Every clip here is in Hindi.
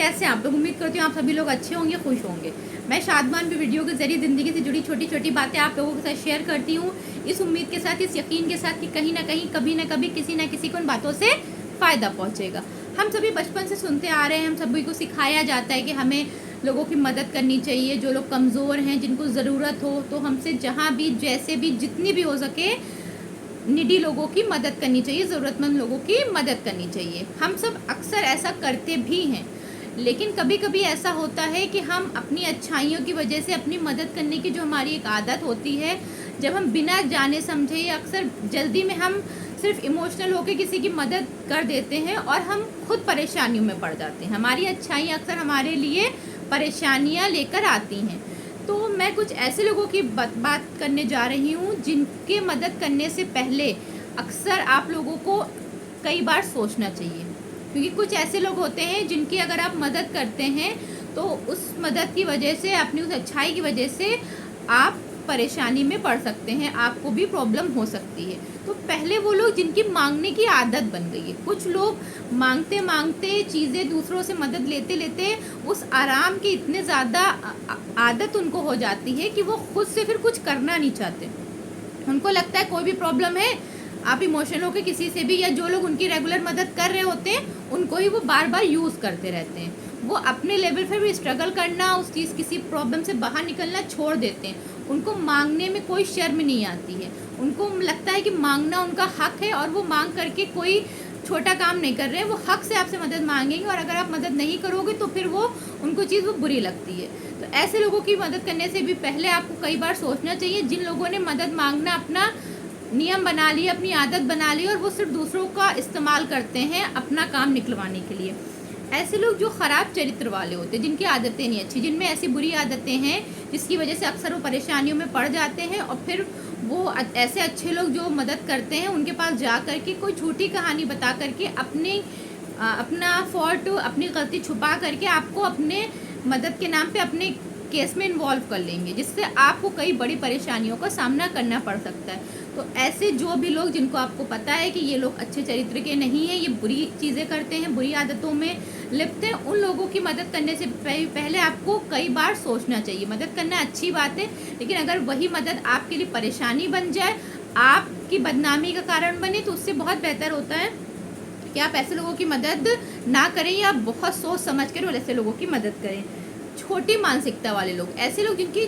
कैसे आप लोग? उम्मीद करती हूँ आप सभी लोग अच्छे होंगे, खुश होंगे। मैं शादमान भी वीडियो के जरिए ज़िंदगी से जुड़ी छोटी छोटी बातें आप लोगों के साथ शेयर करती हूँ, इस उम्मीद के साथ, इस यकीन के साथ कि कहीं ना कहीं, कभी ना कभी, किसी ना किसी को उन बातों से फ़ायदा पहुँचेगा। हम सभी बचपन से सुनते आ रहे हैं, हम सभी को सिखाया जाता है कि हमें लोगों की मदद करनी चाहिए, जो लोग कमज़ोर हैं, जिनको ज़रूरत हो, तो हमसे जहाँ भी, जैसे भी, जितनी भी हो सके निडी लोगों की मदद करनी चाहिए, ज़रूरतमंद लोगों की मदद करनी चाहिए। हम सब अक्सर ऐसा करते भी हैं, लेकिन कभी कभी ऐसा होता है कि हम अपनी अच्छाइयों की वजह से अपनी मदद करने की जो हमारी एक आदत होती है, जब हम बिना जाने समझे या अक्सर जल्दी में हम सिर्फ इमोशनल होकर किसी की मदद कर देते हैं और हम खुद परेशानियों में पड़ जाते हैं। हमारी अच्छाइयाँ अक्सर हमारे लिए परेशानियाँ लेकर आती हैं। तो मैं कुछ ऐसे लोगों की बात करने जा रही हूँ जिनके मदद करने से पहले अक्सर आप लोगों को कई बार सोचना चाहिए, क्योंकि कुछ ऐसे लोग होते हैं जिनकी अगर आप मदद करते हैं तो उस मदद की वजह से, अपनी उस अच्छाई की वजह से आप परेशानी में पड़ सकते हैं, आपको भी प्रॉब्लम हो सकती है। तो पहले वो लोग जिनकी मांगने की आदत बन गई है, कुछ लोग मांगते मांगते चीज़ें, दूसरों से मदद लेते लेते उस आराम की इतने ज़्यादा आदत उनको हो जाती है कि वो खुद से फिर कुछ करना नहीं चाहते। उनको लगता है कोई भी प्रॉब्लम है, आप इमोशनल होकर किसी से भी, या जो लोग उनकी रेगुलर मदद कर रहे होते हैं उनको ही वो बार बार यूज़ करते रहते हैं। वो अपने लेवल पर भी स्ट्रगल करना, उस चीज़, किसी प्रॉब्लम से बाहर निकलना छोड़ देते हैं। उनको मांगने में कोई शर्म नहीं आती है, उनको लगता है कि मांगना उनका हक है और वो मांग करके कोई छोटा काम नहीं कर रहे हैं, वो हक से आपसे मदद मांगेंगे और अगर आप मदद नहीं करोगे तो फिर वो उनको चीज़ वो बुरी लगती है। तो ऐसे लोगों की मदद करने से भी पहले आपको कई बार सोचना चाहिए। जिन लोगों ने मदद मांगना अपना नियम बना लिया, अपनी आदत बना ली और वो सिर्फ दूसरों का इस्तेमाल करते हैं अपना काम निकलवाने के लिए, ऐसे लोग जो ख़राब चरित्र वाले होते हैं, जिनकी आदतें नहीं अच्छी, जिनमें ऐसी बुरी आदतें हैं जिसकी वजह से अक्सर वो परेशानियों में पड़ जाते हैं, और फिर वो ऐसे अच्छे लोग जो मदद करते हैं उनके पास जा कर के कोई झूठी कहानी बता करके अपना फॉल्ट, अपनी गलती छुपा करके आपको अपने मदद के नाम पे अपने केस में इन्वॉल्व कर लेंगे, जिससे आपको कई बड़ी परेशानियों का सामना करना पड़ सकता है। तो ऐसे जो भी लोग, जिनको आपको पता है कि ये लोग अच्छे चरित्र के नहीं हैं, ये बुरी चीज़ें करते हैं, बुरी आदतों में लिप्त हैं, उन लोगों की मदद करने से पहले आपको कई बार सोचना चाहिए। मदद करना अच्छी बात है, लेकिन अगर वही मदद आपके लिए परेशानी बन जाए, आपकी बदनामी का कारण बने, तो उससे बहुत बेहतर होता है कि आप ऐसे लोगों की मदद ना करें या बहुत सोच समझ कर ऐसे लोगों की मदद करें। छोटी मानसिकता वाले लोग, ऐसे लोग जिनकी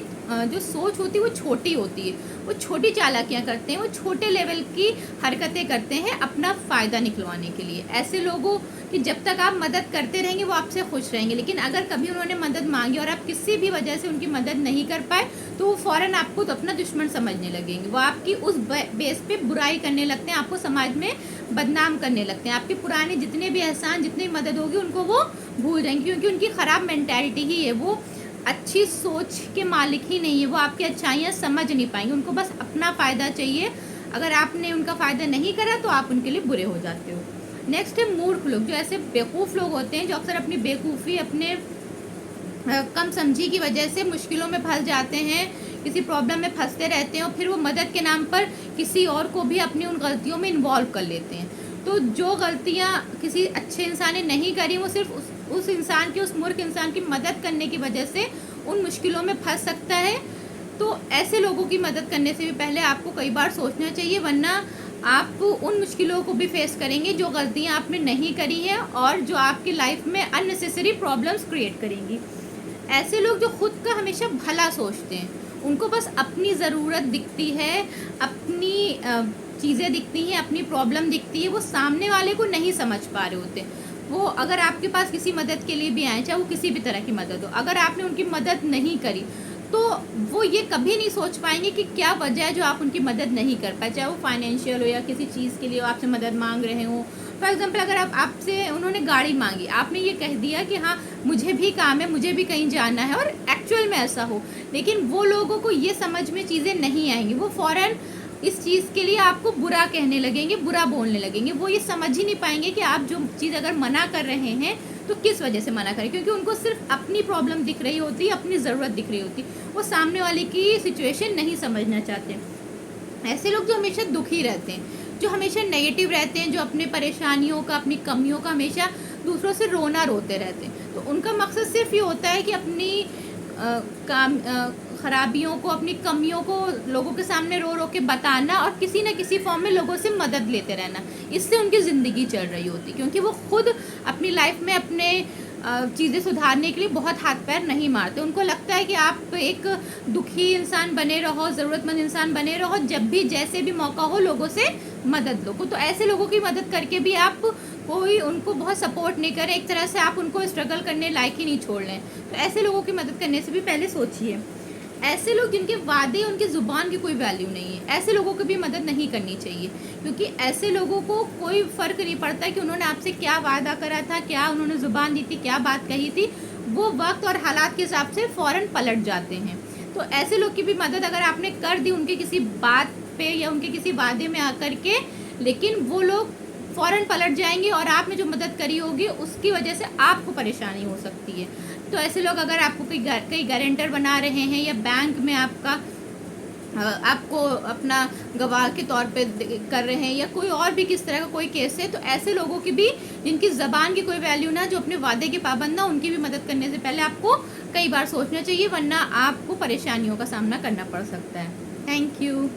जो सोच होती है वो छोटी होती है, वो छोटी चालाकियाँ करते हैं, वो छोटे लेवल की हरकतें करते हैं अपना फ़ायदा निकलवाने के लिए। ऐसे लोगों की जब तक आप मदद करते रहेंगे वो आपसे खुश रहेंगे, लेकिन अगर कभी उन्होंने मदद मांगी और आप किसी भी वजह से उनकी मदद नहीं कर पाए तो वो फ़ौरन आपको तो अपना दुश्मन समझने लगेंगे। वो आपकी उस बेस पे बुराई करने लगते हैं, आपको समाज में बदनाम करने लगते हैं। आपके पुराने जितने भी एहसान, जितनी मदद होगी उनको वो भूल जाएंगे, क्योंकि उनकी ख़राब मेंटालिटी ही है। वो अच्छी सोच के मालिक ही नहीं है, वो आपकी अच्छाइयाँ समझ नहीं पाएंगे, उनको बस अपना फ़ायदा चाहिए। अगर आपने उनका फ़ायदा नहीं करा तो आप उनके लिए बुरे हो जाते हो। नेक्स्ट है मूर्ख लोग, जो ऐसे बेवकूफ़ लोग होते हैं, जो अक्सर अपनी बेवकूफ़ी, अपने कम समझी की वजह से मुश्किलों में फंस जाते हैं, किसी प्रॉब्लम में फंसते रहते हैं और फिर वो मदद के नाम पर किसी और को भी अपनी उन गलतियों में इन्वॉल्व कर लेते हैं। तो जो गलतियाँ किसी अच्छे इंसान ने नहीं करी, वो सिर्फ उस इंसान की, उस मूर्ख इंसान की मदद करने की वजह से उन मुश्किलों में फंस सकता है। तो ऐसे लोगों की मदद करने से भी पहले आपको कई बार सोचना चाहिए, वरना आप उन मुश्किलों को भी फेस करेंगे जो गलतियाँ आपने नहीं करी हैं और जो आपकी लाइफ में अननेसेसरी प्रॉब्लम्स क्रिएट करेंगी। ऐसे लोग जो खुद का हमेशा भला सोचते हैं, उनको बस अपनी ज़रूरत दिखती है, अपनी चीज़ें दिखती हैं, अपनी प्रॉब्लम दिखती है, वो सामने वाले को नहीं समझ पा रहे होते। वो अगर आपके पास किसी मदद के लिए भी आए, चाहे वो किसी भी तरह की मदद हो, अगर आपने उनकी मदद नहीं करी तो वो ये कभी नहीं सोच पाएंगे कि क्या वजह है जो आप उनकी मदद नहीं कर पाए, चाहे वो फाइनेंशियल हो या किसी चीज़ के लिए आपसे मदद मांग रहे हो। फॉर एग्जांपल, अगर आपसे उन्होंने गाड़ी मांगी, आपने ये कह दिया कि हाँ मुझे भी काम है, मुझे भी कहीं जाना है, और एक्चुअल में ऐसा हो, लेकिन वो लोगों को ये समझ में चीज़ें नहीं आएंगी, वो फ़ौरन इस चीज़ के लिए आपको बुरा कहने लगेंगे, बुरा बोलने लगेंगे। वो ये समझ ही नहीं पाएंगे कि आप जो चीज़ अगर मना कर रहे हैं तो किस वजह से मना करें, क्योंकि उनको सिर्फ अपनी प्रॉब्लम दिख रही होती है, अपनी ज़रूरत दिख रही होती, वो सामने वाले की सिचुएशन नहीं समझना चाहते। ऐसे लोग जो हमेशा दुखी रहते हैं, जो हमेशा नेगेटिव रहते हैं, जो अपने परेशानियों का, अपनी कमियों का हमेशा दूसरों से रोना रोते रहते हैं, तो उनका मकसद सिर्फ ये होता है कि अपनी खराबियों को, अपनी कमियों को लोगों के सामने रो रो के बताना और किसी न किसी फॉर्म में लोगों से मदद लेते रहना। इससे उनकी ज़िंदगी चल रही होती, क्योंकि वो खुद अपनी लाइफ में अपने चीज़ें सुधारने के लिए बहुत हाथ पैर नहीं मारते। उनको लगता है कि आप एक दुखी इंसान बने रहो, ज़रूरतमंद इंसान बने रहो, जब भी जैसे भी मौका हो लोगों से मदद लो। तो ऐसे लोगों की मदद करके भी आप कोई उनको बहुत सपोर्ट नहीं करे, एक तरह से आप उनको स्ट्रगल करने लायक ही नहीं छोड़ लें। तो ऐसे लोगों की मदद करने से भी पहले सोचिए। ऐसे लोग जिनके वादे, उनकी ज़ुबान की कोई वैल्यू नहीं है, ऐसे लोगों की भी मदद नहीं करनी चाहिए, क्योंकि ऐसे लोगों को कोई फ़र्क नहीं पड़ता कि उन्होंने आपसे क्या वादा करा था, क्या उन्होंने ज़ुबान दी थी, क्या बात कही थी। वो वक्त और हालात के हिसाब से फ़ौरन पलट जाते हैं। तो ऐसे लोग की भी मदद अगर आपने कर दी उनके किसी बात पे या उनके किसी वादे में आकर के, लेकिन वो लोग फ़ौरन पलट जाएंगे और आपने जो मदद करी होगी उसकी वजह से आपको परेशानी हो सकती है। तो ऐसे लोग अगर आपको कई गारंटर बना रहे हैं या बैंक में आपको अपना गवाह के तौर पे कर रहे हैं या कोई और भी किस तरह का कोई केस है, तो ऐसे लोगों की भी, जिनकी ज़बान की कोई वैल्यू ना, जो अपने वादे के पाबंद ना, उनकी भी मदद करने से पहले आपको कई बार सोचना चाहिए, वरना आपको परेशानियों का सामना करना पड़ सकता है। Thank you.